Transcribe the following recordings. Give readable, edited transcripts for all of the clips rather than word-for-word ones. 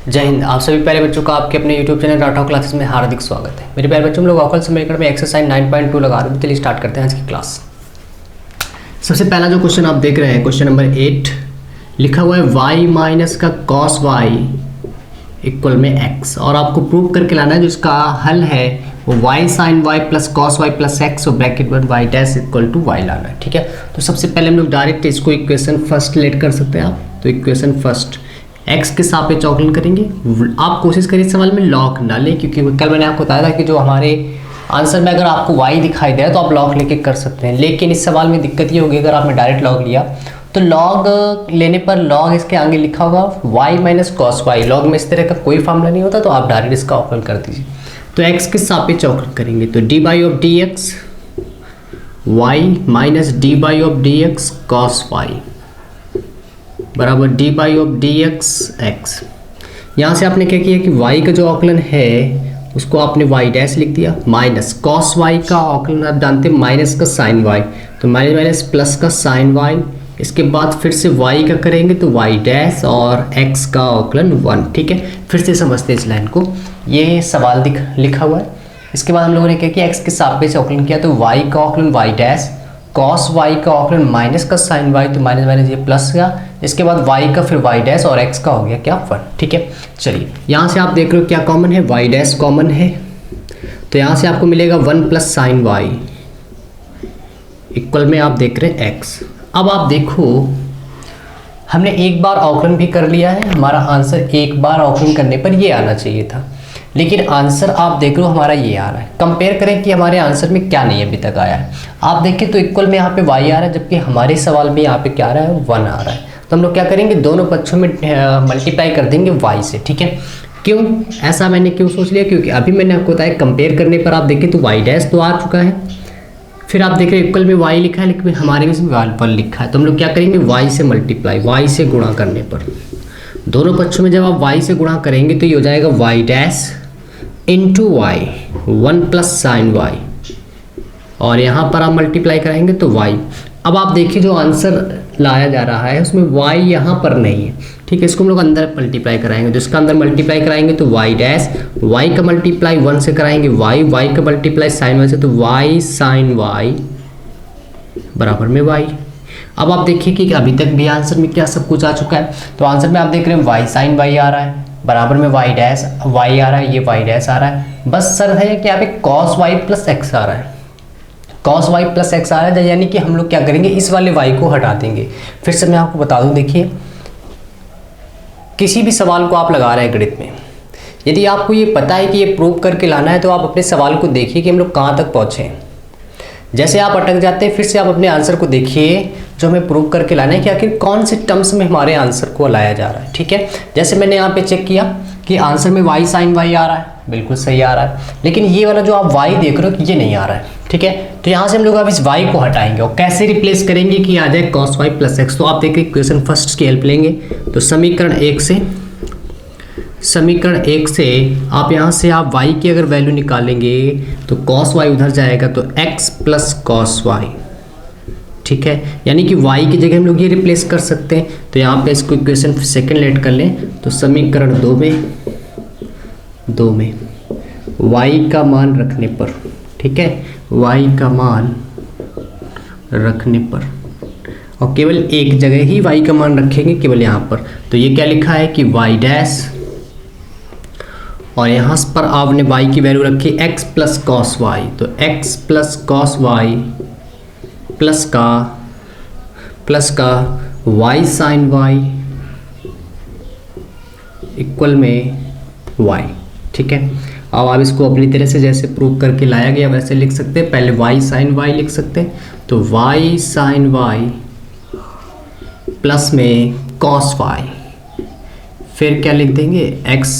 जय हिंद। आप सभी प्यारे बच्चों का आपके अपने YouTube चैनल राठौर क्लासेस में हार्दिक स्वागत है। मेरे प्यारे बच्चों, हम लोग अवकल समीकरण में एक्सरसाइज 9.2 लगा रहे हैं। चलिए स्टार्ट करते हैं आज की क्लास। सबसे पहला जो क्वेश्चन आप देख रहे हैं, क्वेश्चन नंबर 8 लिखा हुआ है y माइनस का cos y इक्वल में x, और आपको प्रूव करके लाना है। जो इसका हल है वो y sine y plus cos y plus x और ब्रैकेट में y dash equal to y लाना है। ठीक है, तो सबसे पहले हम लोग डायरेक्ट इसको इक्वेशन फर्स्ट लेट कर सकते हैं आप। तो इक्वेशन फर्स्ट x के सापेक्ष अवकलन करेंगे। आप कोशिश करिए सवाल में लॉग ना लें, क्योंकि कल मैंने आपको बताया था कि जो हमारे आंसर में अगर आपको y दिखाई दे तो आप लॉग लेके कर सकते हैं, लेकिन इस सवाल में दिक्कत ये होगी अगर आपने डायरेक्ट लॉग लिया तो लॉग लेने पर लॉग इसके आगे लिखा होगा y minus cos y. Log में इस तरह का कोई फॉर्मूला नहीं होता, तो आप डायरेक्ट इसका अवकलन कर दीजिए। तो x के सापेक्ष अवकलन करेंगे तो d by of d x y minus d by of d x cos y बराबर d by of d x x. यहाँ से आपने क्या किया कि y का जो अवकलन है उसको आपने y डैश लिख दिया, माइनस कॉस y का अवकलन आप जानते हैं माइनस का साइन y, तो माइनस माइनस प्लस का साइन y। इसके बाद फिर से y का करेंगे तो y डैश और x का अवकलन 1। ठीक है, फिर से समझते हैं इस लाइन को। ये सवाल लिखा हुआ है। इसके बाद हम लोगों ने क्या किया, x के सापेक्ष अवकलन किया तो y का अवकलन y डैश, कॉस y का अवकलन माइनस का साइन y, तो माइनस माइनस ये प्लस का। इसके बाद y का फिर y डैश और x का हो गया क्या 1। ठीक है, चलिए यहाँ से आप देख रहे हो क्या कॉमन है, y डैश कॉमन है, तो यहाँ से आपको मिलेगा 1 प्लस साइन y इक्वल में आप देख रहे हैं x। अब आप देखो हमने एक बार अवकलन भी कर लिया है, हमारा आंसर एक बार अवकलन करने पर ये आना चाहिए था, लेकिन आंसर आप देख रहे हो हमारा ये आ रहा है। कंपेयर करें कि हमारे आंसर में क्या नहीं अभी तक आया है। आप देखें तो इक्वल में यहाँ पे y आ रहा है, जबकि हमारे सवाल में यहाँ पे क्या आ रहा है 1 आ रहा है। तो हम लोग क्या करेंगे, दोनों पक्षों में मल्टीप्लाई कर देंगे y से। ठीक है, क्यों ऐसा मैंने क्यों सोच लिया, क्योंकि अभी मैंने आपको बताया कंपेयर करने पर आप देखें तो y डैश तो आ चुका है, फिर आप देख रहे हैं इक्वल में y लिखा है, लेकिन हमारे में सिर्फ 1 लिखा है। तो हम लोग क्या करेंगे, y से मल्टीप्लाई, y से गुणा करने पर दोनों पक्षों में जब आप y से गुणा करेंगे तो ये हो जाएगा y dash into y 1 plus sign y, और यहाँ पर आप मल्टीप्लाई कराएंगे तो y। अब आप देखिए जो आंसर लाया जा रहा है उसमें y यहाँ पर नहीं है। ठीक है, इसको हम लोग अंदर मल्टीप्लाई कराएंगे, तो इसका अंदर मल्टीप्लाई कराएंगे तो y डैश, y का मल्टीप्लाई 1 से कराएंगे y का मल्टीप्लाई साइन y से, तो y साइन y बराबर में y। अब आप देखिए कि अभी तक भी आंसर में क्या सब कुछ आ चुका है। तो आंसर में आप देख रहे हैं y साइन y आ रहा है, बराबर में y डैश y आ रहा है, ये y डैश आ रहा है। बस सर है कि यहाँ पे cos y प्लस x आ रहा है, cos y प्लस x आ रहा है, यानी कि हम लोग क्या करेंगे, इस वाले y को हटा देंगे। फिर से मैं आपको बता दूं, देखिए किसी भी सवाल को आप लगा रहे हैं गणित में, यदि आपको ये पता है कि ये प्रूव करके लाना है तो आप अपने सवाल को देखिए कि हम लोग कहाँ तक पहुँचे हैं। जैसे आप अटक जाते हैं, फिर से आप अपने आंसर को देखिए जो हमें प्रूव करके लाना है कि आखिर कौन से टर्म्स में हमारे आंसर को लाया जा रहा है। ठीक है, जैसे मैंने यहाँ पे चेक किया कि आंसर में y साइन y आ रहा है, बिल्कुल सही आ रहा है, लेकिन ये वाला जो आप y देख रहे हो ये नहीं आ रहा है। ठीक है, तो यहाँ से हम लोग अब इस y को हटाएंगे और कैसे रिप्लेस करेंगे कि आ जाए cos y प्लस x। तो आप देखिए इक्वेशन फर्स्ट की हेल्प लेंगे, तो समीकरण 1 से आप यहाँ से आप y की अगर वैल्यू निकालेंगे तो cos y उधर जाएगा तो x प्लस कॉस वाई। ठीक है, यानी कि y की जगह हम लोग ये रिप्लेस कर सकते हैं। तो यहाँ पे इसको इक्वेशन सेकंड लेट कर लें, तो समीकरण 2 में y का मान रखने पर, ठीक है, y का मान रखने पर, और केवल एक जगह ही y का मान रखेंगे, केवल यहाँ पर। तो ये क्या लिखा है कि y डैश, और यहाँ पर आपने y की वैल्यू रखी x प्लस कॉस वाई, तो x plus cos y plus का y साइन y इक्वल में y। ठीक है, अब आप इसको अपनी तरह से जैसे प्रूव करके लाया गया वैसे लिख सकते हैं। पहले y साइन y लिख सकते हैं, तो y साइन y प्लस में cos y, फिर क्या लिख देंगे x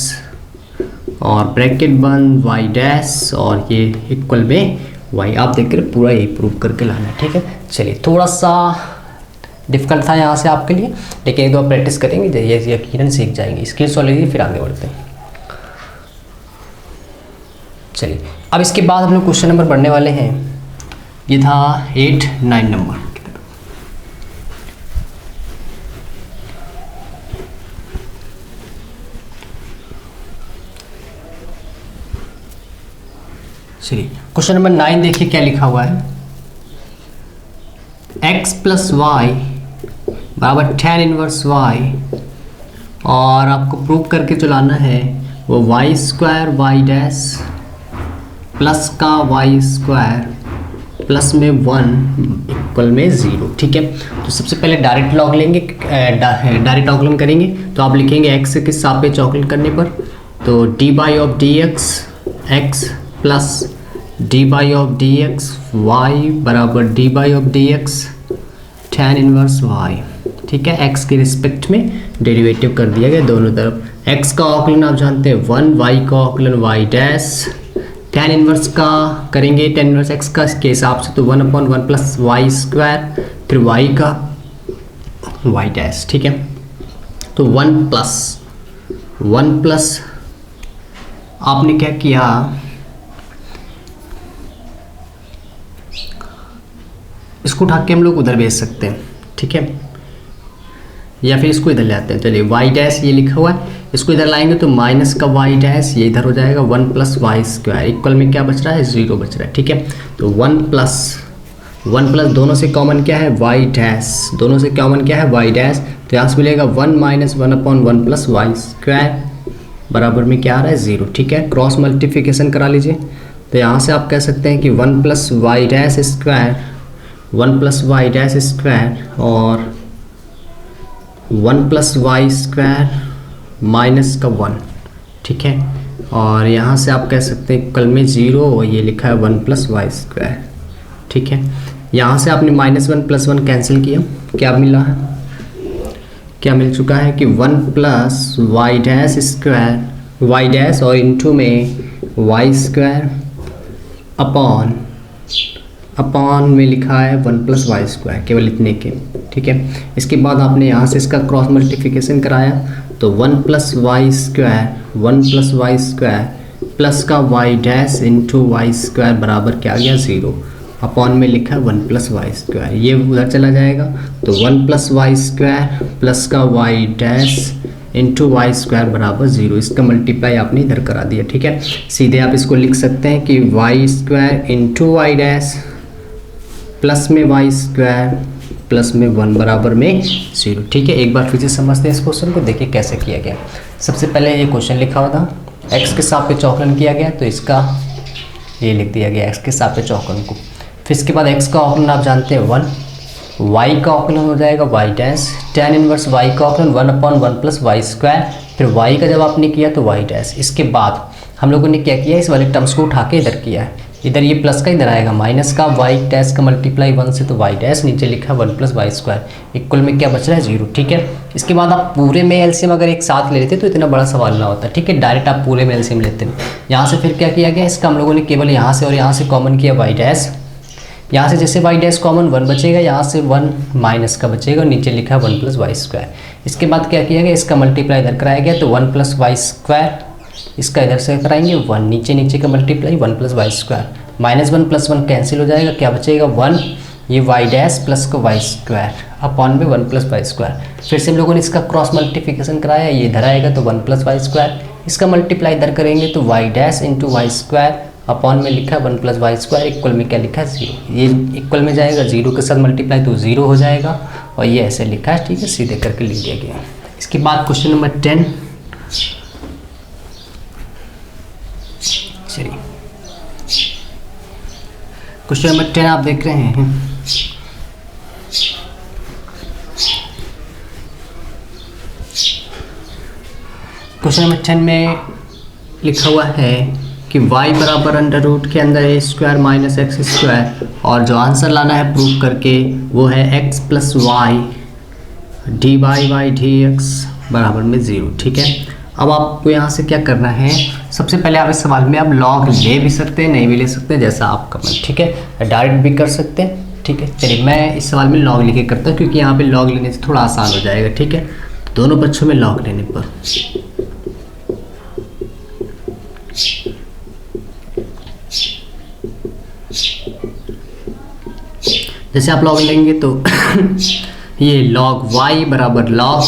और ब्रैकेट बंद y डैश, और ये इक्वल में y। आप देख कर पूरा यही प्रूव करके लाना है। ठीक है, चलिए थोड़ा सा डिफिकल्ट था यहाँ से आपके लिए, लेकिन एक दो प्रैक्टिस करेंगे ये यकीनन सीख जाएंगे। स्किल सॉल्व लीजिए, फिर आगे बढ़ते हैं। चलिए अब इसके बाद हम लोग क्वेश्चन नंबर पढ़ने वाले हैं। ये था 8, 9 नंबर। चलिए क्वेश्चन नंबर 9 देखिए क्या लिखा हुआ है। x प्लस वाई बराबर tan इनवर्स y, और आपको प्रूव करके चलाना है वो y square y dash plus का वाई स्क्वायर प्लस में 1 इक्वल में 0। ठीक है, तो सबसे पहले डायरेक्ट लॉग लेंगे, डायरेक्ट ऑकलन करेंगे। तो आप लिखेंगे x के सापेक्ष ऑकलन करने पर तो d by of d x plus d by of d x y बराबर d by of d x tan inverse y। ठीक है, x के रिस्पेक्ट में डेरिवेटिव कर दिया गया दोनों तरफ। x का ऑकलन आप जानते हैं 1, y का ऑकलन y डैश, tan इनवर्स का करेंगे tan इनवर्स x का के हिसाब से तो 1/1 प्लस वाई स्क्वायर, फिर y का y डैश। ठीक है, तो 1 प्लस आपने क्या किया, इसको उठा के हम लोग उधर भेज सकते हैं। ठीक है, या फिर इसको इधर ले आते हैं। चलिए y डैश ये लिखा हुआ है, इसको इधर लाएंगे तो माइनस का y डैश ये इधर हो जाएगा 1 प्लस वाई स्क्वायर इक्वल में क्या बच रहा है 0 बच रहा है। ठीक है, तो 1 प्लस दोनों से कॉमन क्या है y डैश, दोनों से कॉमन क्या है y डैश, तो यहाँ से मिलेगा 1 माइनस 1/1 प्लस वाई स्क्वायर बराबर में क्या आ रहा है 0। ठीक है, क्रॉस मल्टीप्लिकेशन करा लीजिए। तो यहाँ से आप कह सकते हैं कि 1 plus y dash square, 1 plus y dash square और 1 प्लस वाई स्क्वायर माइनस का 1। ठीक है, और यहाँ से आप कह सकते हैं कल में 0 और ये लिखा है 1 प्लस वाई स्क्वायर। ठीक है, यहाँ से आपने -1 प्लस 1 कैंसिल किया, क्या मिला है, क्या मिल चुका है कि 1 plus y dash square, y dash और इनटू में वाई स्क्वायर अपॉन में लिखा है 1 प्लस वाई स्क्वायर, केवल इतने के। ठीक है, इसके बाद आपने यहाँ से इसका क्रॉस मल्टीप्लिकेशन कराया तो 1 प्लस वाई स्क्वायर प्लस का y dash into y square बराबर क्या आ गया 0, अपॉन में लिखा है 1 प्लस वाई स्क्वायर, ये उधर चला जाएगा तो 1 प्लस वाई स्क्वायर प्लस का y dash into y square बराबर 0। इसका मल्टीप्लाई आपने इधर करा दिया। ठीक है, सीधे आप इसको लिख सकते हैं कि y square into y dash plus में वाई स्क्वायर प्लस में 1 बराबर में 0। ठीक है, एक बार फिर से समझते हैं इस क्वेश्चन को, देखिए कैसे किया गया। सबसे पहले ये क्वेश्चन लिखा हुआ था, x के सापेक्ष ऑकलन किया गया तो इसका ये लिख दिया गया x के सापेक्ष ऑकलन को। फिर इसके बाद x का ऑकलन आप जानते हैं 1, y का ऑकलन हो जाएगा y dash, tan inverse y का ऑकलन 1/1 प्लस वाई स्क्वायर, फिर y का जब आपने किया तो y डैश। इसके बाद हम लोगों ने क्या किया, इस वाले टर्म्स को उठा के इधर किया है, इधर ये प्लस का इधर आएगा माइनस का वाई डैश का मल्टीप्लाई 1 से तो वाई डैश, नीचे लिखा 1 प्लस वाई स्क्वायर इक्वल में क्या बच रहा है 0। ठीक है, इसके बाद आप पूरे में एलसीएम अगर एक साथ ले लेते तो इतना बड़ा सवाल ना होता। ठीक है, डायरेक्ट आप पूरे में एलसीएम लेते हैं। यहाँ से फिर क्या किया गया, इसका हम लोगों ने केवल यहाँ से और यहाँ से कॉमन किया वाई डैश, यहाँ से जैसे वाई डैश कॉमन 1 बचेगा, यहाँ से 1 माइनस का बचेगा और नीचे लिखा 1 प्लस वाई स्क्वायर। इसके बाद क्या किया गया, इसका मल्टीप्लाई इधर कराया गया तो 1 प्लस वाई स्क्वायर, इसका इधर से कराएंगे 1, नीचे का multiply 1 plus y square, -1 plus 1 cancel हो जाएगा, क्या बचेगा 1, ये वाई डैश प्लस का वाई स्क्वायर अपॉन में 1 प्लस वाई स्क्वायर। फिर से हम लोगों ने इसका क्रॉस मल्टीप्लिकेशन कराया, ये इधर आएगा तो 1 प्लस वाई स्क्वायर, इसका मल्टीप्लाई इधर करेंगे तो y dash into y square upon में लिखा है 1 प्लस वाई स्क्वायर इक्वल में क्या लिखा है 0, ये इक्वल में जाएगा 0 के साथ मल्टीप्लाई तो 0 हो जाएगा और ये ऐसे लिखा है। ठीक है, सीधे करके लिख दिया गया। इसके बाद क्वेश्चन नंबर 10, चलिए क्वेश्चन नंबर 10 आप देख रहे हैं। क्वेश्चन नंबर 10 में लिखा हुआ है कि y बराबर अंडर रूट के अंदर a square minus x square, और जो आंसर लाना है प्रूव करके वो है x plus y d by y d x बराबर में 0। ठीक है, अब आपको यहाँ से क्या करना है, सबसे पहले आप इस सवाल में आप लॉग ले भी सकते हैं, नहीं भी ले सकते हैं, जैसा आपका मन। ठीक है, डायरेक्ट भी कर सकते हैं। ठीक है, चलिए मैं इस सवाल में लॉग लेके करता हूँ क्योंकि यहाँ पे लॉग लेने से थोड़ा आसान हो जाएगा। ठीक है, दोनों पक्षों में लॉग लेने पर जैसे आप लॉग लेंगे तो ये लॉग y बराबर log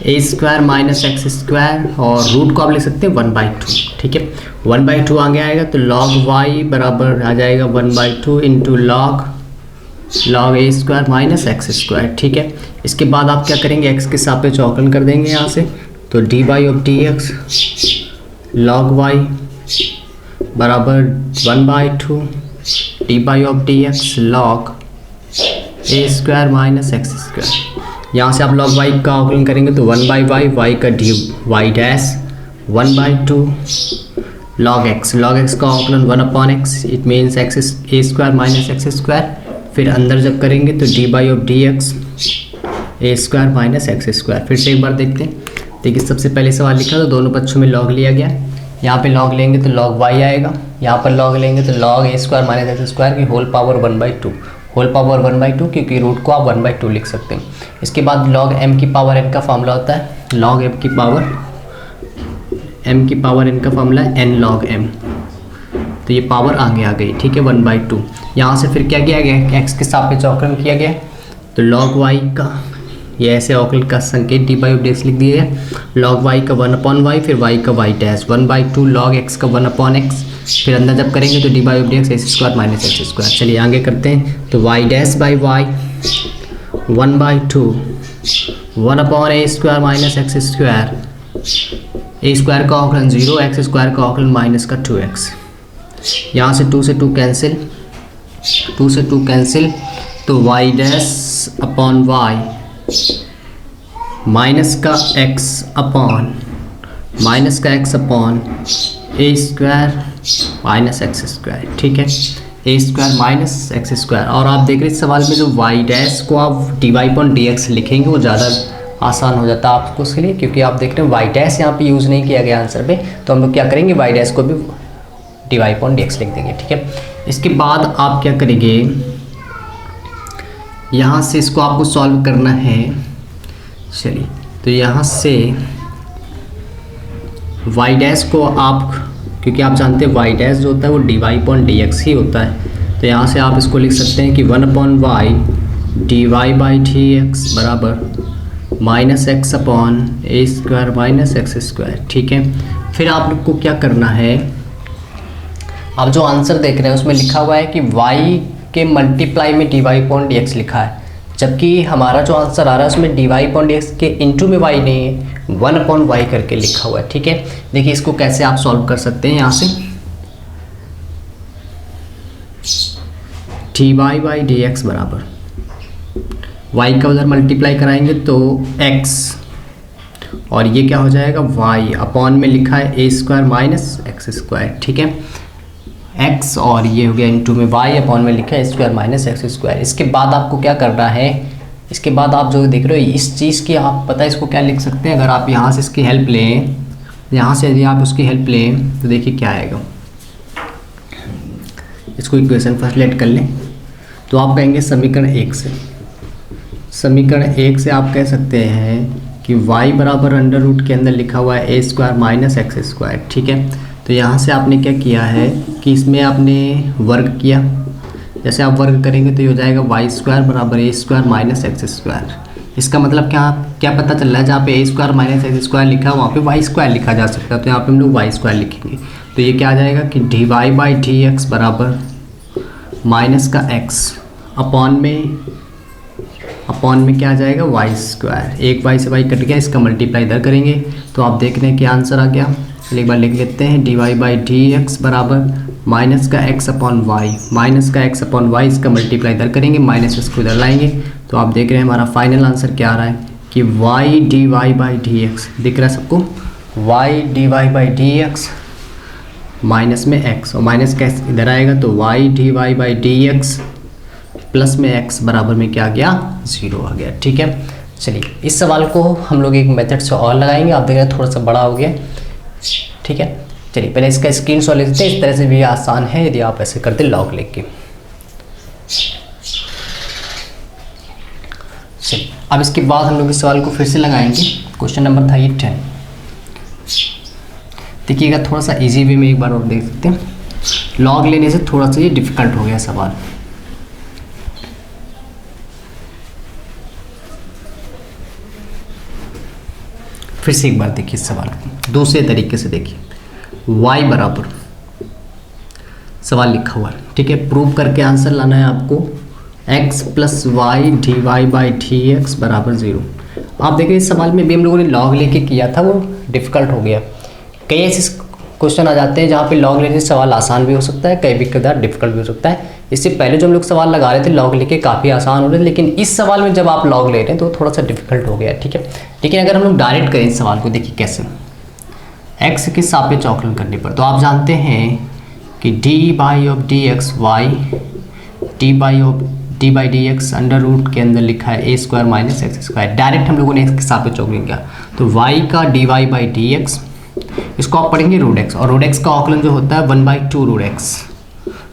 a square minus x square, और रूट को आप लिख सकते हैं 1/2, ठीक है। 1/2 आगे आएगा तो लॉग वाई बराबर आ जाएगा 1/2 into log a square minus x square, ठीक है। इसके बाद आप क्या करेंगे, एक्स के सापेक्ष अवकलन कर देंगे यहाँ से, तो d y of d x log y बराबर 1/2 d y of d x log a square minus x square. यहाँ से आप लॉग वाई का अवकलन करेंगे तो 1/y, वाई का d y dash 1/2 log x का अवकलन 1/x, it means x a square minus x square. फिर अंदर जब करेंगे तो d y of d x a square minus x square. फिर से एक बार देखते हैं। देखिए सबसे पहले सवाल लिखा तो दोनों पक्षों में लॉग लिया गया, यहाँ पे लॉग लेंगे तो लॉग वाई आएगा, यहाँ पर लॉग लेंगे तो log a square minus x square की होल पावर 1/2, होल पावर 1/2 क्योंकि रूट को आप 1/2 लिख सकते हैं। इसके बाद लॉग एम की पावर एन का फॉर्मूला होता है, लॉग एम की पावर एन का फॉर्मूला है एन लॉग एम, तो ये पावर आगे आ गई, ठीक है 1/2। यहाँ से फिर क्या किया गया, एक्स के सापेक्ष अवकलन किया गया, तो लॉग वाई का ये ऐसे अवकलन का संकेत d y of d x लिख दिया है, लॉग वाई का 1/y, फिर वाई का वाई डैश 1/2 लॉग एक्स का 1/x, फिर अंदर जब करेंगे तो d y of d x x square minus x square. चलिए आगे करते हैं, तो y dash by y 1/2 1/a square minus x square, a square का अवकलन 0, एक्स स्क्वायर का अवकलन माइनस का 2x। यहाँ से 2 से 2 कैंसिल, तो y dash upon y minus का x upon a square minus x square, ठीक है, a square minus x square. और आप देख रहे हैं सवाल में जो वाई डैश को आप d y upon d x लिखेंगे वो ज़्यादा आसान हो जाता है आपको उसके लिए, क्योंकि आप देख रहे हैं वाई डैश यहाँ पे यूज़ नहीं किया गया आंसर पे, तो हम लोग क्या करेंगे वाई डैश को भी d y upon d x लिख देंगे, ठीक है। इसके बाद आप क्या करेंगे, यहाँ से इसको आपको सॉल्व करना है। चलिए तो यहाँ से वाई डैश को आप, क्योंकि आप जानते हैं वाई डैश जो होता है वो d y upon d x ही होता है, तो यहाँ से आप इसको लिख सकते हैं कि 1/y d y by d x बराबर minus x upon a square minus x square, ठीक है। फिर आप लोग को क्या करना है, आप जो आंसर देख रहे हैं उसमें लिखा हुआ है कि y के मल्टीप्लाई में d y upon d x लिखा है, जबकि हमारा जो आंसर आ रहा है उसमें d y upon d x के इंटू में y नहीं है, 1/y करके लिखा हुआ है, ठीक है। देखिए इसको कैसे आप सॉल्व कर सकते हैं, यहाँ से d y by d x बराबर y का उधर मल्टीप्लाई कराएंगे तो x, और ये क्या हो जाएगा y अपॉन में लिखा है a square minus x square, ठीक है, x, और ये हो गया इंटू में y अपॉन में लिखा है स्क्वायर माइनस एक्स स्क्वायर। इसके बाद आपको क्या करना है, इसके बाद आप जो देख रहे हो इस चीज़ की आप पता है इसको क्या लिख सकते हैं, अगर आप यहाँ से इसकी हेल्प लें, यहाँ से यदि आप उसकी हेल्प लें तो देखिए क्या आएगा। इसको इक्वेशन फर्स्ट लेट कर लें, तो आप कहेंगे समीकरण 1 से आप कह सकते हैं कि y बराबर अंडर रूट के अंदर लिखा हुआ है a square minus x square, ठीक है। तो यहाँ से आपने क्या किया है कि इसमें आपने वर्ग किया, जैसे आप वर्ग करेंगे तो ये हो जाएगा वाई स्क्वायर बराबर ए स्क्वायर माइनस एक्स स्क्वायर। इसका मतलब क्या पता चल रहा है, जहाँ पे ए स्क्वायर माइनस एक्स स्क्वायर लिखा है वहाँ पे वाई स्क्वायर लिखा जा सकता है, तो यहाँ पे हम लोग वाई स्क्वायर लिखेंगे। तो ये क्या आ जाएगा कि d y by d x बराबर माइनस का एक्स अपॉन में क्या आ जाएगा वाई स्क्वायर, एक वाई से वाई कट गया, इसका मल्टीप्लाई इधर करेंगे तो आप देख रहे हैं क्या आंसर आ गया। चलिए एक बार लिख लेते हैं, d y by d x बराबर माइनस का एक्स अपॉन वाई, इसका मल्टीप्लाई इधर करेंगे, माइनस इसको इधर लाएंगे, तो आप देख रहे हैं हमारा फाइनल आंसर क्या आ रहा है कि y d y by d x, दिख रहा है सबको, y d y by d x minus में एक्स, और माइनस का इधर आएगा तो y d y by d x plus में एक्स बराबर में क्या आ गया 0 आ गया, ठीक है। चलिए इस सवाल को हम लोग एक मेथड से और लगाएंगे, आप देख रहे हैं थोड़ा सा बड़ा हो गया, ठीक है। चलिए पहले इसका स्क्रीनशॉट ले लेते हैं, इस तरह से भी आसान है यदि आप ऐसे करते लॉग लिख के। चलिए अब इसके बाद हम लोग इस सवाल को फिर से लगाएंगे। क्वेश्चन नंबर था ये 10, देखिएगा थोड़ा सा इजी वे में एक बार और देख सकते हैं, लॉग लेने से थोड़ा सा ये डिफिकल्ट हो गया सवाल। फिर से एक बार देखिए इस सवाल को दूसरे तरीके से देखिए। y बराबर सवाल लिखा हुआ है, ठीक है, प्रूव करके आंसर लाना है आपको। x plus y d y by d x बराबर 0। आप देखिए इस सवाल में भी हम लोगों ने लॉग लेके किया था, वो डिफ़िकल्ट हो गया। कई ऐसे क्वेश्चन आ जाते हैं जहाँ पे लॉग लेने से सवाल आसान भी हो सकता है, कई भी कदार डिफिकल्ट भी हो सकता है। इससे पहले जो हम लोग सवाल लगा रहे थे लॉग लेके काफ़ी आसान हो रहे थे, लेकिन इस सवाल में जब आप लॉग ले रहे हैं तो थोड़ा सा डिफिकल्ट हो गया, ठीक है। लेकिन अगर हम लोग डायरेक्ट करें इस सवाल को, देखिए कैसे x के सापेक्ष अवकलन करने पर, तो आप जानते हैं कि d by of d x y d by d x under root के अंदर लिखा है a square minus x square. Direct हम लोगों ने x के सापेक्ष अवकलन किया, तो y का d y by d x, इसको आप पढ़ेंगे रूट एक्स, और रूट एक्स का अवकलन जो होता है 1/2 रूट एक्स।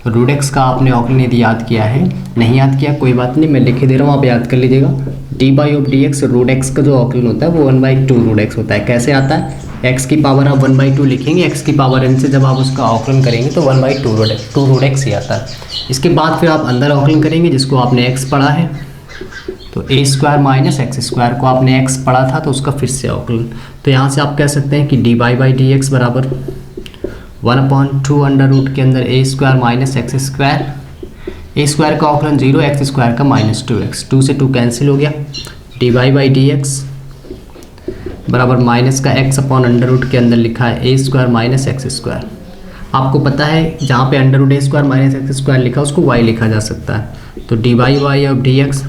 रूट एक्स का आपने अवकलन यदि याद किया है, नहीं याद किया कोई बात नहीं, मैं लिख दे रहा हूँ, आप याद कर लीजिएगा। D by of d x root x का जो अवकलन होता है वो 1/2 रूट एक्स होता है। कैसे आता है, एक्स की पावर आप 1/2 लिखेंगे, एक्स की पावर n से जब आप उसका अवकलन करेंगे तो 1/2 रूट एक्स ही आता है। इसके बाद फिर आप अंदर अवकलन करेंगे जिसको आपने x पढ़ा है, तो ए स्क्वायर माइनस एक्स स्क्वायर को आपने x पढ़ा था तो उसका फिर से अवकलन। तो यहाँ से आप कह सकते हैं कि d y by d x बराबर 1/2 अंडर रूट के अंदर a square minus x square, a square का अवकलन 0, एक्स स्क्वायर का -2x, 2 से 2 कैंसिल हो गया। D y by d x बराबर माइनस का x अपॉन अंडर रूट के अंदर लिखा है a square minus x square. आपको पता है जहाँ पे under root a square minus x square लिखा उसको y लिखा जा सकता है, तो d y by of d x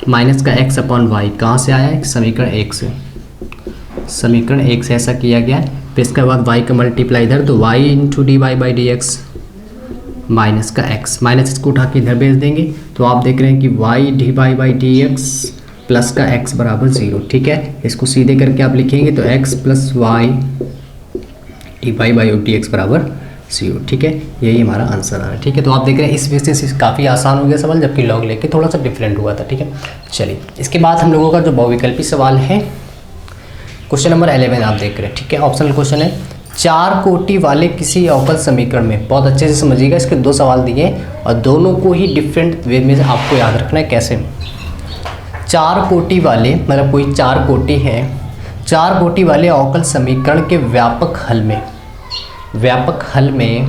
minus का x अपॉन वाई कहाँ से आया है, समीकरण 1 से, समीकरण 1 से ऐसा किया गया है। फिर इसके बाद y का मल्टीप्लाई इधर, तो y into d y by d x minus का x, माइनस इसको उठा के इधर भेज देंगे, तो आप देख रहे हैं कि y d y by d x plus का x बराबर 0, ठीक है। इसको सीधे करके आप लिखेंगे तो x plus y d y by of d x बराबर 0, ठीक है। यही हमारा आंसर आ रहा है, ठीक है। तो आप देख रहे हैं इस वजह से काफ़ी आसान हो गया सवाल, जबकि लॉग लेके थोड़ा सा डिफरेंट हुआ था, ठीक है। चलिए इसके बाद हम लोगों का जो बहुविकल्पी सवाल है क्वेश्चन नंबर 11 आप देख रहे हैं, ठीक है। ऑप्शनल क्वेश्चन है, 4 कोटि वाले किसी अवकल समीकरण में, बहुत अच्छे से समझिएगा, इसके 2 सवाल दिए और दोनों को ही डिफरेंट वे में आपको याद रखना है। कैसे, 4 कोटि वाले, मतलब कोई 4 कोटि है, 4 कोटि वाले अवकल समीकरण के व्यापक हल में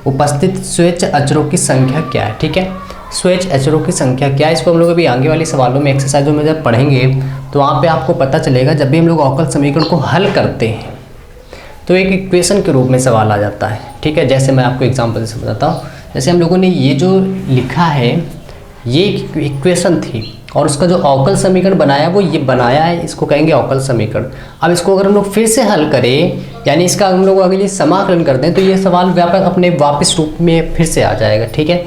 उपस्थित स्वेच्छ अचरों की संख्या क्या है, ठीक है। स्वेच्छ अचरों की संख्या क्या है, इसको हम लोग अभी आगे वाले सवालों में एक्सरसाइजों में जब पढ़ेंगे तो वहाँ पे आपको पता चलेगा। जब भी हम लोग अवकल समीकरण को हल करते हैं तो एक इक्वेशन के रूप में सवाल आ जाता है, ठीक है। जैसे मैं आपको एग्जांपल से समझाता हूँ, जैसे हम लोगों ने ये जो लिखा है ये इक्वेशन थी और उसका जो अवकल समीकरण बनाया वो ये बनाया है, इसको कहेंगे अवकल समीकरण। अब इसको अगर हम लोग फिर से हल करें, यानी इसका हम लोग अगर ये समाकलन करते हैं तो ये सवाल व्यापक अपने वापस रूप में फिर से आ जाएगा, ठीक है।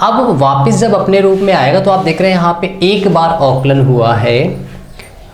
अब वापस जब अपने रूप में आएगा तो आप देख रहे हैं यहाँ पे एक बार अवकलन हुआ है,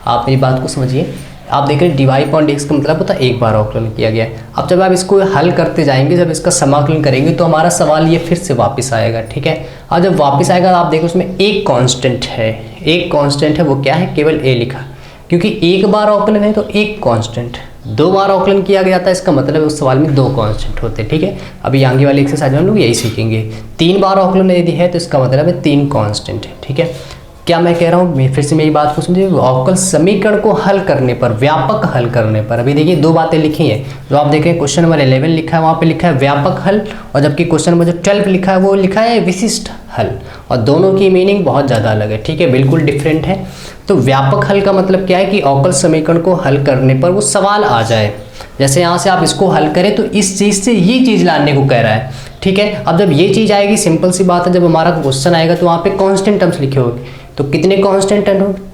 आप मेरी बात को समझिए। आप देख रहे हैं d y upon d x का मतलब होता है एक बार अवकलन किया गया है। अब जब आप इसको हल करते जाएंगे, जब इसका समाकलन करेंगे तो हमारा सवाल ये फिर से वापस आएगा, ठीक है। और जब वापस आएगा आप देखो उसमें एक कांस्टेंट है, वो क्या है, केवल ए लिखा, क्योंकि एक बार अवकलन है तो एक कांस्टेंट, 2 बार अवकलन किया गया था, इसका मतलब है उस सवाल में 2 कांस्टेंट होते हैं, ठीक है। अभी आगे वाली एक्सरसाइज में हम लोग यही सीखेंगे। 3 बार अवकलन यदि है तो इसका मतलब है 3 कांस्टेंट है, ठीक है। क्या मैं कह रहा हूँ, मैं फिर से मेरी बात को समझिए। अवकल समीकरण को हल करने पर, व्यापक हल करने पर, अभी देखिए 2 बातें लिखी हैं। जो आप देखें क्वेश्चन नंबर 11 लिखा है, वहाँ पे लिखा है व्यापक हल, और जबकि क्वेश्चन नंबर जो 12 लिखा है वो लिखा है विशिष्ट हल, और दोनों की मीनिंग बहुत ज़्यादा अलग है, ठीक है, बिल्कुल डिफरेंट है। तो व्यापक हल का मतलब क्या है कि अवकल समीकरण को हल करने पर वो सवाल आ जाए। जैसे यहाँ से आप इसको हल करें तो इस चीज़ से ये चीज़ लाने को कह रहा है, ठीक है। अब जब ये चीज़ आएगी, सिंपल सी बात है, जब हमारा क्वेश्चन आएगा तो वहाँ पे कांस्टेंट टर्म्स लिखे होंगे, तो कितने कांस्टेंट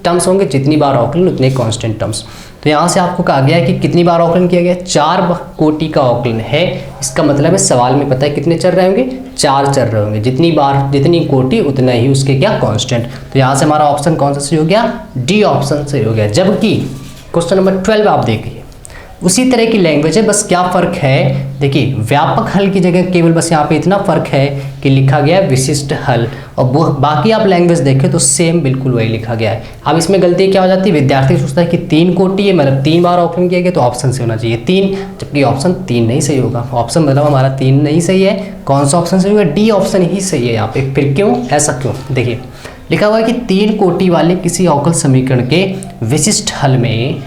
टर्म्स होंगे, जितनी बार अवकलन उतने कांस्टेंट टर्म्स। तो यहाँ से आपको कहा गया है कि कितनी बार अवकलन किया गया, 4 कोटि का अवकलन है, इसका मतलब है सवाल में पता है कितने चर रहे होंगे, 4 चर रहे होंगे, जितनी बार जितनी कोटि उतना ही उसके क्या कांस्टेंट। तो यहाँ से हमारा ऑप्शन कौन सा सही हो गया, डी ऑप्शन सही हो गया। जबकि क्वेश्चन नंबर 12 आप देखिए उसी तरह की लैंग्वेज है, बस क्या फ़र्क है, देखिए व्यापक हल की जगह केवल बस यहाँ पे इतना फ़र्क है कि लिखा गया है विशिष्ट हल, और बाकी आप लैंग्वेज देखें तो सेम बिल्कुल वही लिखा गया है। अब इसमें गलती क्या हो जाती है, विद्यार्थी सोचता है कि 3 कोटि है, मतलब 3 बार ऑप्शन किया गया तो ऑप्शन से होना चाहिए 3, जबकि ऑप्शन 3 नहीं सही होगा। ऑप्शन मतलब हमारा 3 नहीं सही है, कौन सा ऑप्शन सही होगा, डी ऑप्शन ही सही है यहाँ पे। फिर क्यों, ऐसा क्यों, देखिए लिखा हुआ है कि 3 कोटि वाले किसी अवकल समीकरण के विशिष्ट हल में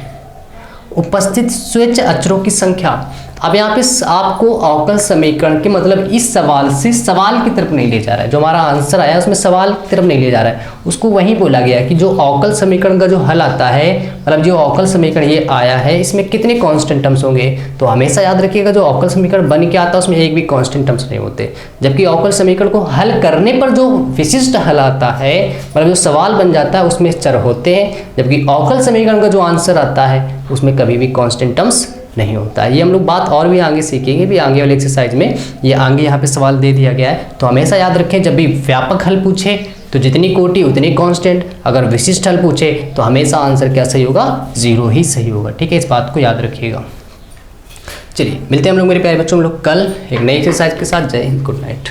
उपस्थित स्वैच्छ अक्षरों की संख्या। अब यहाँ पे आपको अवकल समीकरण के मतलब इस सवाल से सवाल की तरफ नहीं ले जा रहा है, जो हमारा आंसर आया उसमें सवाल की तरफ नहीं ले जा रहा है, उसको वहीं बोला गया कि जो अवकल समीकरण का जो हल आता है, मतलब जो अवकल समीकरण ये आया है इसमें कितने कांस्टेंट टर्म्स होंगे। तो हमेशा याद रखिएगा जो अवकल समीकरण बन के आता है उसमें एक भी कांस्टेंट टर्म्स नहीं होते, जबकि अवकल समीकरण को हल करने पर जो विशिष्ट हल आता है, मतलब जो सवाल बन जाता है उसमें चर होते हैं, जबकि अवकल समीकरण का जो आंसर आता है उसमें कभी भी कांस्टेंट टर्म्स नहीं होता है। ये हम लोग बात और भी आगे सीखेंगे, भी आगे वाले एक्सरसाइज में ये आगे यहाँ पे सवाल दे दिया गया है। तो हमेशा याद रखें जब भी व्यापक हल पूछे तो जितनी कोटि उतनी कांस्टेंट, अगर विशिष्ट हल पूछे तो हमेशा आंसर क्या सही होगा, 0 ही सही होगा। ठीक है, इस बात को याद रखिएगा। चलिए मिलते हैं हम लोग मेरे प्यारे बच्चों, हम लोग कल एक नई एक्सरसाइज के साथ। जय हिंद, गुड नाइट।